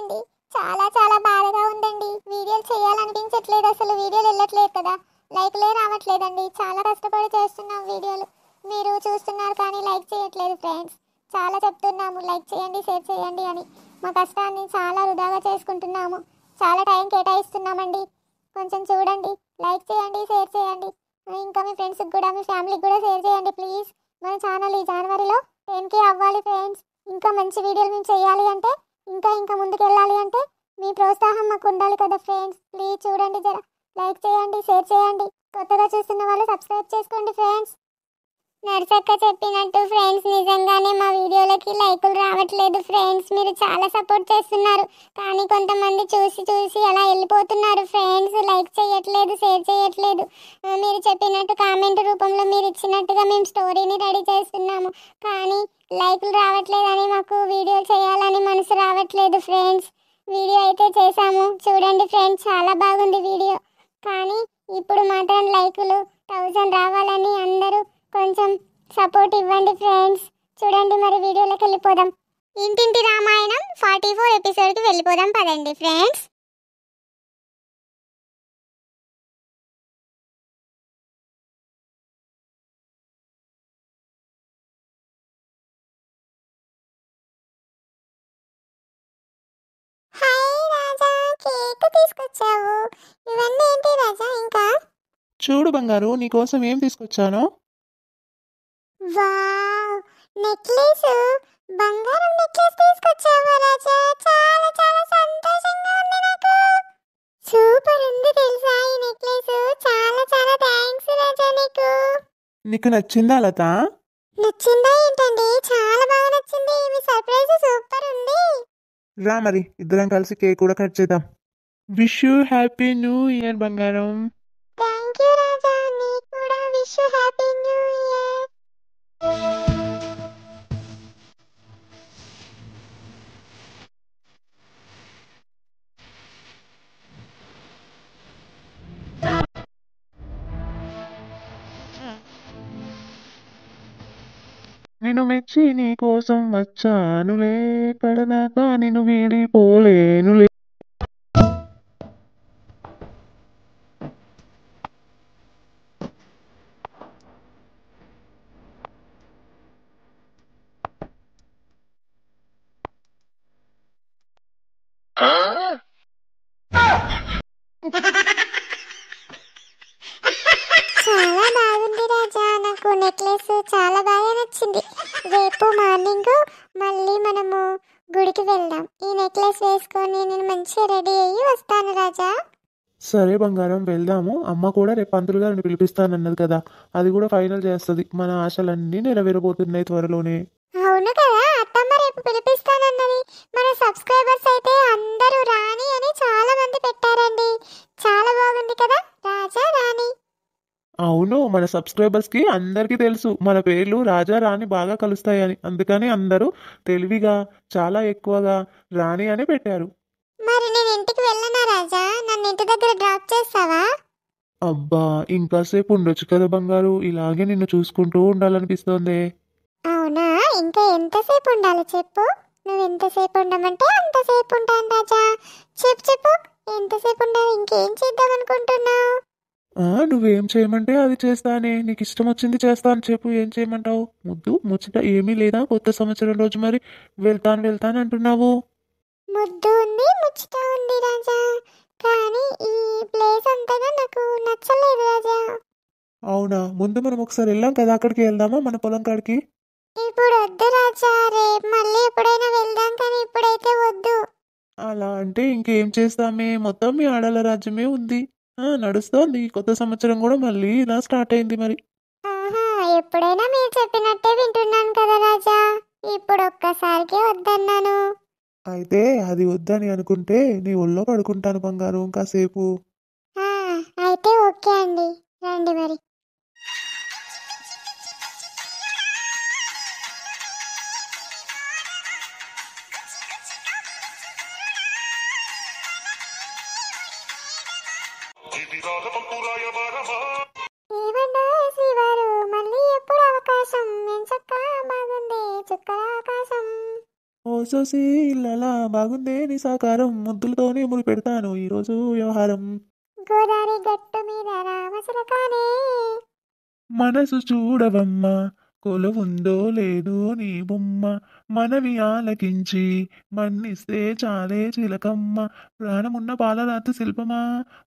కదండి, చాలా చాలా బాధగా ఉందండి. వీడియోలు చేయాలనిపించట్లేదు, అసలు వీడియోలు వెళ్ళట్లేదు కదా, లైక్లే రావట్లేదండి. చాలా కష్టపడి చేస్తున్నాం వీడియోలు, మీరు చూస్తున్నారు కానీ లైక్ చేయట్లేదు ఫ్రెండ్స్. చాలా చెప్తున్నాము లైక్ చేయండి, షేర్ చేయండి అని. మా కష్టాన్ని చాలా వృధాగా చేసుకుంటున్నాము, చాలా టైం కేటాయిస్తున్నామండి. కొంచెం చూడండి, లైక్ చేయండి, షేర్ చేయండి. ఇంకా మీ ఫ్రెండ్స్కి కూడా, మీ ఫ్యామిలీకి కూడా షేర్ చేయండి ప్లీజ్. మన ఛానల్ ఈ జనవరిలో 10K అవ్వాలి ఫ్రెండ్స్. ఇంకా మంచి వీడియోలు మేము చేయాలి అంటే, ఇంకా ఇంకా ముందుకు వెళ్ళాలి అంటే మీ ప్రోత్సాహం మాకు ఉండాలి కదా ఫ్రెండ్స్. ప్లీజ్ చూడండి, జర లైక్ చేయండి, షేర్ చేయండి. కొత్తగా చూస్తున్న వాళ్ళు సబ్స్క్రైబ్ చేసుకోండి ఫ్రెండ్స్. నర్సక్క చెప్పినట్టు ఫ్రెండ్స్, నిజంగానే మా వీడియోలకి లైకులు రావట్లేదు ఫ్రెండ్స్. మీరు చాలా సపోర్ట్ చేస్తున్నారు, కానీ కొంతమంది చూసి చూసి అలా వెళ్ళిపోతున్నారు ఫ్రెండ్స్. లైక్ చేయట్లేదు, షేర్ చేయట్లేదు. మీరు చెప్పినట్టు కామెంట్ రూపంలో మీరు ఇచ్చినట్టుగా మేము స్టోరీని రెడీ చేస్తున్నాము, కానీ లైకులు రావట్లేదని మాకు వీడియో చేయాలని మనసు రావట్లేదు ఫ్రెండ్స్. వీడియో అయితే చేసాము చూడండి ఫ్రెండ్స్, చాలా బాగుంది వీడియో. కానీ ఇప్పుడు మాత్రం లైకులు 1000 రావాలని అందరూ కొంచెం సపోర్ట్ ఇవ్వండి ఫ్రెండ్స్. చూడండి, మరి వీడియోలోకి వెళ్ళిపోదాం. ఇంటింటి రామాయణం 44 ఎపిసోడ్కి వెళ్ళిపోదాం పదండి ఫ్రెండ్స్. హాయ్ రాజా, కేక్ తీసుకొచ్చావు. ఇవన్నీ ఏంటి రాజా? ఇంకా చూడు బంగారు, నీకోసం ఏం తీసుకొచ్చాను. వావ్, నెక్లెస్, బంగారం నెక్లెస్ తీసుకొచ్చావా రాజా? చాలా చాలా సంతోషంగా ఉంది నాకు. సూపర్ ఉంది తెలుసా ఈ నెక్లెస్. చాలా చాలా థ్యాంక్స్ రాజా నీకు. నీకు నచ్చిందా లత? నచ్చిందా ఏంటండి? చాలా బాగా నచ్చింది. మీ సర్ప్రైజ్ సూపర్ ఉంది. రా మరి ఇద్దరం కలిసి కేక్ కూడా కట్ చేద్దాం. Wish you happy new year బంగారం. థ్యాంక్ యూ రాజా, నీకు కూడా wish you happy new year. నేను మెచ్చి నీ కోసం వచ్చానులే, పడదాకా నిన్ను వీడిపోలేనులే. చాలా బాగుంది రాజా, నాకు నెక్లెస్ చాలా బాగా నచ్చింది. రేపు మార్నింగ్ మళ్ళీ మనము గుడికి వెళ్దాం. ఈ నెక్లెస్ వేసుకొని నేను మంచిగా రెడీ అయ్యి వస్తాను రాజా. సరే బంగారం, వెళ్దాము. అమ్మ కూడా రేపు పంతులు గారిని పిలిపిస్తానన్నది కదా, అది కూడా ఫైనల్ చేస్తుంది. మన ఆశలన్నీ నెరవేరబోతున్నాయి త్వరలోనే. అవును కదా, అత్తమ్మ రేపు పిలిపిస్తానన్నది. మన సబ్స్క్రైబర్స్ అయితే అందరూ రాణి అని చాలా మంది పెట్టారండి. చాలా బాగుంది కదా, రాజా రాణి. అవును, మన సబ్స్క్రైబర్స్ కి అందరికీ తెలుసు మన పేర్లు రాజా రాణి బాగా కలుస్తాయని, అందుకని అందరూ తెలివిగా చాలా ఎక్కువగా రాణి అని పెట్టారు. మరి నేను ఇంటికి వెళ్ళనా రాజా? నన్ను ఇంటి దగ్గర డ్రాప్ చేస్తావా? అబ్బా, ఇంకాసేపు ఉండొచ్చు కదా బంగారు, ఇలాగే నిన్ను చూసుకుంటూ ఉండాలనిపిస్తోంది. అవునా, ఇంకా ఎంతసేపు ఉండాలి చెప్పు. నువ్వు ఎంతసేపు ఉండమంటే అంతసేపు ఉంటాను రాజా. చెప్పు చెప్పు, ఎంతసేపు ఉండాలి? ఇంకేం చేద్దాం అనుకుంటున్నావు? నువ్వేం చేయమంటే అది చేస్తానే, నీకు ఇష్టం వచ్చింది చేస్తాను. చెప్పు, ఏం చేయమంటావు? ముద్దు ముచ్చట ఏమీ లేదా? కొత్త సంవత్సరం రోజు మరి వెళ్తాను వెళ్తాను అంటున్నావు. ముద్దు ఉంది, ముచ్చట ఉంది రాజా, కానీ ఈ ప్లేస్ అంతగా నాకు నచ్చలేదు రాజా. అవునా, ముందు మనం ఒకసారి వెళ్ళాం కదా, అక్కడికి వెళ్దామా, మన పొలం కాడికి. ఇప్పుడు వద్దు రాజా, రేపు మళ్ళీ ఎప్పుడైనా వెళ్దాం, కానీ ఇప్పుడైతే వద్దు. అలా అంటే ఇంకేం చేస్తామే, మొత్తం మీ ఆడల రాజ్యమే ఉంది. నడుస్తోంది. కొత్త సంవత్సరం కూడా మళ్ళీ ఇలా స్టార్ట్ అయింది మరి. ఆహా, ఎప్పుడైనా మీరు చెప్పినట్టే వింటున్నాను కదా రాజా, ఇప్పుడు ఒక్కసారికి వద్దన్నాను. అయితే అది వద్దని అనుకుంటే నీ ఒళ్ళో పడుకుంటాను బంగారు కాసేపు. అయితే ఓకే అండి, రండి మరి. ఏమన్నా శ్రీవారు, మళ్ళీ ఎప్పుడు అవకాశం? ఎంచక్క బాగుంది చుక్కల ఆకాశం. ఓ సోసోసి ఇల్లలా బాగుందే నీ సాకారం ముద్దులతోనే ముడి పెడతాను ఈరోజు వ్యవహారం. గోదావరి గట్టు మీద రామచిలకానే. మనసు చూడవమ్మా కొలువుందో లేదో నీ బొమ్మ మనవి ఆలకించి మన్నిస్తే చాలే చిలకమ్మ. ప్రాణమున్న పాలరాతి శిల్పమా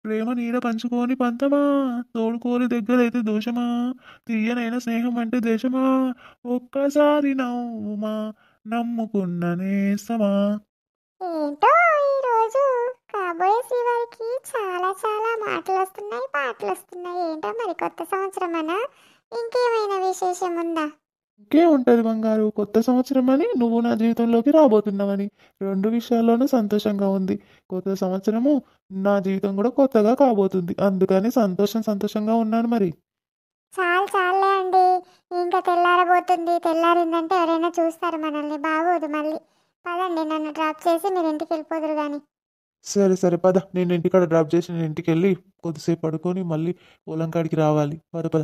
ప్రేమ నీడ పంచుకోని పంతమా తోడుకోని దగ్గరైతే దోషమా తీయనైన స్నేహం అంటే దేశమా ఒక్కసారి నవ్వుమా నమ్ముకున్న నేస్తమా. ఏంటో ఈరోజు కాబోయే శ్రీవారికి చాలా చాలా మాటలు వస్తున్నాయి, పాటలు వస్తున్నాయి. ఏంటో మరి కొత్త సంవత్సరం అనా ఇంకేమైనా విశేషం ఉందా? ఇంకే ఉంటుంది బంగారు, కొత్త సంవత్సరం అని నువ్వు నా జీవితంలోకి రాబోతున్నావని. రెండు విషయాల్లోనూ సంతోషంగా ఉంది. కొత్త సంవత్సరము నా జీవితం కూడా కొత్తగా కాబోతుంది, అందుకని సంతోషంగా ఉన్నాను మరి. చాలు చాలే అండి, ఇంకా తెల్లారబోతుంది. తెల్లారిందంటే ఎవరైనా చూస్తారు మనల్ని, బాగోదు మళ్ళీ. పదండి, నన్ను డ్రాప్ చేసి మీరు ఇంటికి వెళ్ళిపోదురు కానీ. సరే సరే పద, నేను ఇంటికాడ డ్రాప్ చేసి నేను ఇంటికి వెళ్ళి కొద్దిసేపు పడుకొని మళ్ళీ పొలం కాడికి రావాలి. పద పద.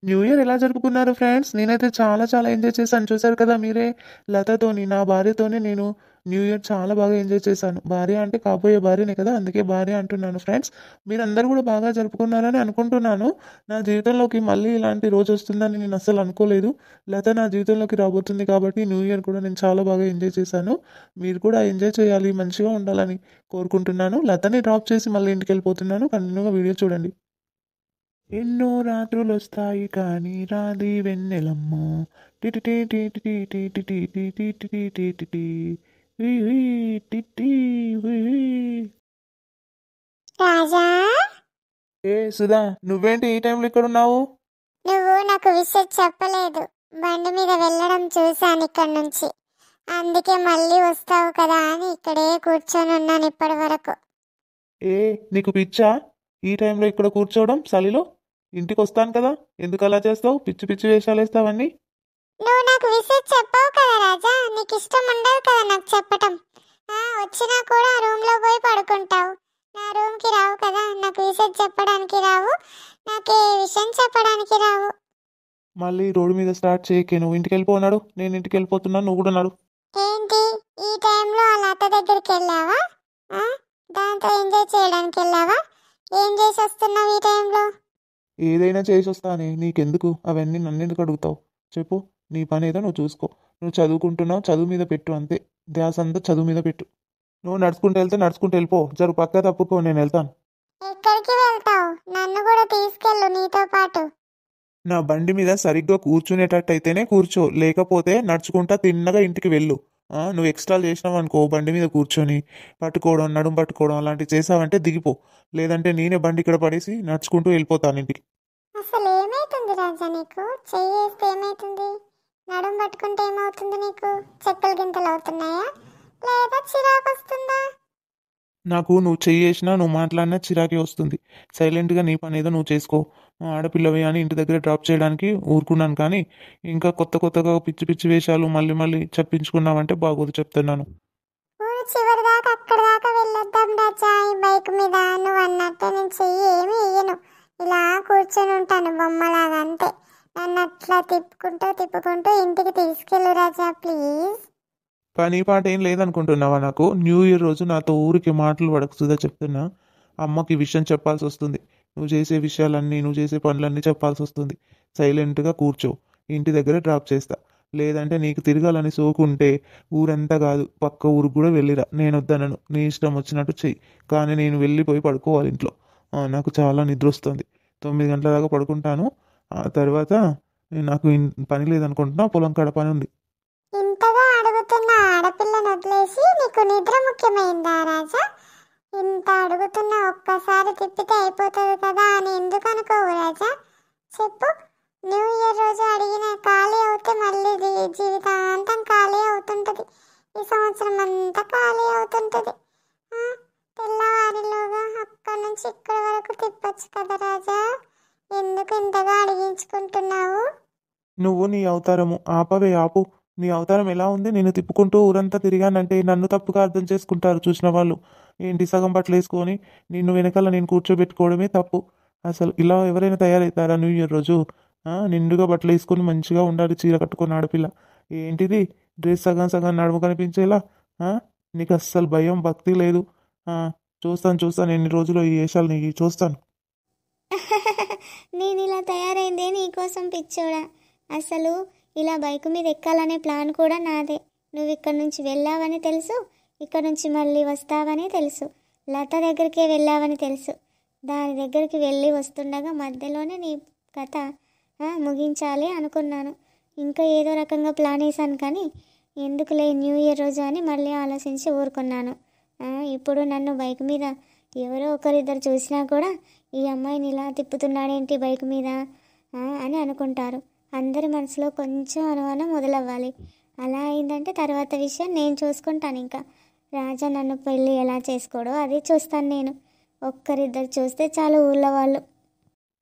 న్యూ ఇయర్ ఎలా జరుపుకున్నారు ఫ్రెండ్స్? నేనైతే చాలా చాలా ఎంజాయ్ చేశాను. చూశారు కదా మీరే, లతతోని నా భార్యతోని నేను న్యూ ఇయర్ చాలా బాగా ఎంజాయ్ చేశాను. భార్య అంటే కాబోయే భార్యనే కదా, అందుకే భార్య అంటున్నాను ఫ్రెండ్స్. మీరందరూ కూడా బాగా జరుపుకున్నారని అనుకుంటున్నాను. నా జీవితంలోకి మళ్ళీ ఇలాంటి రోజు వస్తుందని నేను అస్సలు అనుకోలేదు. లత నా జీవితంలోకి రాబోతుంది కాబట్టి న్యూ ఇయర్ కూడా నేను చాలా బాగా ఎంజాయ్ చేశాను. మీరు కూడా ఎంజాయ్ చేయాలి, మంచిగా ఉండాలని కోరుకుంటున్నాను. లతని డ్రాప్ చేసి మళ్ళీ ఇంటికి వెళ్ళిపోతున్నాను. కంటిన్యూగా వీడియో చూడండి. ఎన్నో రాత్రులు వస్తాయి కానీ రాది వెన్నెలమ్మో టిటిటి టిటిటి టిటిటి టిటిటి టిటిటి హుయ్ హుయ్ టిటి హుయ్ హుయ్. రాజా, ఏ సుధా, నువ్వేంటి ఈ టైంలో ఇక్కడ ఉన్నావు? నువ్వు నాకు విషయం చెప్పలేదు. బండి మీద వెళ్ళడం చూశాను ఇక్కడ నుంచి, అందుకే మళ్ళీ వస్తావు కదా అని ఇక్కడే కూర్చొని ఉన్నాను ఇప్పటి వరకు. ఏ నీకు పిచ్చా ఈ టైంలో ఇక్కడ కూర్చోవడం? చలిలో ఇంటికి వస్తాను కదా, ఎందుకు అలా చేస్తావు? పిచ్చి పిచ్చి వేషాలు వేస్తావన్నీ. నువ్వు నాకు విషయం చెప్పావు కదా రాజా, నీకు ఇష్టం ఉండదు కదా నాకు చెప్పటం. వచ్చినా కూడా రూమ్లో పోయి పడుకుంటావు, నా రూమ్కి రావు కదా, నాకు విషయం చెప్పడానికి రావు, నాకు ఏ విషయం చెప్పడానికి రావు. మళ్ళీ రోడ్డు మీద స్టార్ట్ చేయకే, నువ్వు ఇంటికి వెళ్ళిపోన్నాడు, నేను ఇంటికి వెళ్ళిపోతున్నాను, నువ్వు కూడా నాడు. ఏంటి ఈ టైంలో అలా అత్త దగ్గరికి వెళ్ళావా? దాంతో ఎంజాయ్ చేయడానికి వెళ్ళావా? ఏం చేసి వస్తున్నావు ఈ టైంలో? ఏదైనా చేసి వస్తానే, నీకెందుకు అవన్నీ, నన్ను ఎందుకు అడుగుతావు? చెప్పు, నీ పని ఏదో నువ్వు చూసుకో. నువ్వు చదువుకుంటున్నావు, చదువు మీద పెట్టు అంతే. ధ్యాస అంతా చదువు మీద పెట్టు. నువ్వు నడుచుకుంటూ వెళ్తే నడుచుకుంటూ వెళ్ళిపో, జరు పక్క తప్పుకో, నేను వెళ్తాను. ఎక్కడికి వెళ్తావు? నన్ను కూడా తీసుకెళ్ళు నీతో పాటు. నా బండి మీద సరిగ్గా కూర్చునేటట్టు అయితేనే కూర్చో, లేకపోతే నడుచుకుంటా తిన్నగా ఇంటికి వెళ్ళు. నువ్వు ఎక్స్ట్రా చేసినావు అనుకో, బండి మీద కూర్చొని పట్టుకోవడం, నడుము పట్టుకోవడం అలాంటివి చేసావంటే దిగిపో, లేదంటే నేనే బండి ఇక్కడ పడేసి నడుచుకుంటూ వెళ్ళిపోతాను ఇంటికి. అసలు ఏమైతుంది రాజా నీకు? చెయ్యి వేస్తే ఏమైతుంది? నడుం పట్టుకుంటే ఏమవుతుంది నీకు? చెక్కలు గింతలు అవుతున్నాయా లేదా చిరాకు వస్తుందా? నాకు నువ్వు చెయ్యి వేసినా నువ్వు మాట్లాడినా చిరాకే వస్తుంది. సైలెంట్గా నీ పని ఏదో నువ్వు చేసుకో. ఆడపిల్లవి అని ఇంటి దగ్గర డ్రాప్ చేయడానికి ఊరుకున్నాను, కానీ ఇంకా కొత్తగా పిచ్చి పిచ్చి వేషాలు మళ్ళీ చెప్పించుకున్నావంటే బాగోదు, చెప్తున్నాను. ఊరు చివరి దాకా అక్కడ దాకా వెళ్ళొద్దాం రాజా ఈ బైక్ మీద. నువ్వు అన్నట్టే నేను చెయ్యి ఏమి వేయను, ఇలా కూర్చొని ఉంటాను బొమ్మలాగా అంతే. నన్ను అట్లా తిప్పుకుంటూ ఇంటికి తీసుకెళ్ళు రాజా ప్లీజ్. పని పాట ఏం లేదనుకుంటున్నావా నాకు? న్యూ ఇయర్ రోజు నాతో ఊరికి మాటలు పడకుతుందా చెప్తున్నా. అమ్మకి ఈ విషయం చెప్పాల్సి వస్తుంది. నువ్వు చేసే విషయాలన్నీ, నువ్వు చేసే పనులన్నీ చెప్పాల్సి వస్తుంది. సైలెంట్గా కూర్చో, ఇంటి దగ్గర డ్రాప్ చేస్తా. లేదంటే నీకు తిరగాలని సోకుంటే ఊరంతా కాదు, పక్క ఊరికి కూడా వెళ్ళిరా, నేను వద్దనను. నీ ఇష్టం వచ్చినట్టు చెయ్యి, కానీ నేను వెళ్ళిపోయి పడుకోవాలి ఇంట్లో. నాకు చాలా నిద్ర వస్తుంది. 9 గంటల దాకా పడుకుంటాను. ఆ తర్వాత నాకు పని లేదనుకుంటున్నా, పొలం కాడ పని ఉంది. ఇంతగా అడుగుతున్న ఆడపిల్లను వదిలేసి నీకు నిద్ర ముఖ్యమైందా రాజా? ఇంత అడుగుతున్నా ఒక్కసారి తిప్పితే అయిపోతుంది కదా అని ఎందుకు అనుకోవు రాజా? చెప్పు. న్యూ ఇయర్ రోజు అడిగిన ఖాళీ అవుతే మళ్ళీ జీవితాంతం ఖాళీ అవుతుంటుంది, ఈ సంవత్సరం అంతా ఖాళీ అవుతుంటుంది. తెల్లవారిలోగా అక్కడి నుంచి ఇక్కడి వరకు తిప్పచ్చు కదా రాజా, ఎందుకు ఇంతగా అడిగించుకుంటున్నావు? నువ్వు నీ అవతారము ఆపవే, ఆపు. నీ అవతారం ఎలా ఉంది? నేను తిప్పుకుంటూ ఊరంతా తిరిగానంటే నన్ను తప్పుగా అర్థం చేసుకుంటారు చూసిన వాళ్ళు. ఏంటి సగం బట్టలు వేసుకొని నిన్ను వెనకాల నేను కూర్చోబెట్టుకోవడమే తప్పు. అసలు ఇలా ఎవరైనా తయారవుతారా న్యూ ఇయర్ రోజు? నిండుగా బట్టలు వేసుకొని మంచిగా ఉండాలి చీర కట్టుకొని ఆడపిల్ల. ఏంటిది డ్రెస్ సగం సగం నడుము కనిపించేలా? ఆ? నీకు అస్సలు భయం భక్తి లేదు. ఆ, చూస్తాను ఎన్ని రోజులు ఈ వేషాలు నీకు చూస్తాను. నేను ఇలా తయారైందే నీకోసం పిచ్చోడా. అసలు ఇలా బైక్ మీద ఎక్కాలనే ప్లాన్ కూడా నాదే. నువ్వు ఇక్కడ నుంచి వెళ్ళావని తెలుసు, ఇక్కడ నుంచి మళ్ళీ వస్తావని తెలుసు, లత దగ్గరికే వెళ్ళావని తెలుసు. దాని దగ్గరికి వెళ్ళి వస్తుండగా మధ్యలోనే నీ కథ ముగించాలి అనుకున్నాను. ఇంకా ఏదో రకంగా ప్లాన్ వేసాను కానీ ఎందుకులే న్యూ ఇయర్ రోజు అని మళ్ళీ ఆలోచించి ఊరుకున్నాను. ఇప్పుడు నన్ను బైక్ మీద ఎవరో ఒకరిద్దరు చూసినా కూడా ఈ అమ్మాయిని ఇలా తిప్పుతున్నాడేంటి బైక్ మీద అని అనుకుంటారు. అందరి మనసులో కొంచెం అనుమానం మొదలవ్వాలి. అలా అయిందంటే తర్వాత విషయం నేను చూసుకుంటాను. ఇంకా రాజా నన్ను పెళ్ళి ఎలా చేసుకోడో అది చూస్తాను నేను. ఒక్కరిద్దరు చూస్తే చాలు ఊళ్ళో వాళ్ళు.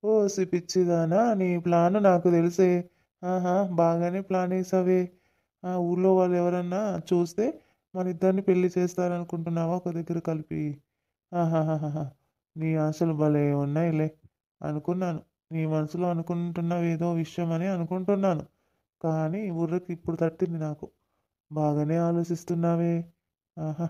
ఓ పిచ్చిదానా, నీ ప్లాన్ నాకు తెలిసే. బాగానే ప్లాన్ వేసావే. ఊళ్ళో వాళ్ళు ఎవరన్నా చూస్తే మన ఇద్దరిని పెళ్లి చేస్తారనుకుంటున్నావా ఒక దగ్గర కలిపి? ఆహాహాహా, నీ ఆశలు భలే ఉన్నాయిలే. అనుకున్నాను నీ మనసులో అనుకుంటున్నావు ఏదో విషయం అని అనుకుంటున్నాను. కానీ బుర్రకి ఇప్పుడు తట్టింది నాకు. బాగానే ఆలోచిస్తున్నావే. ఆహా,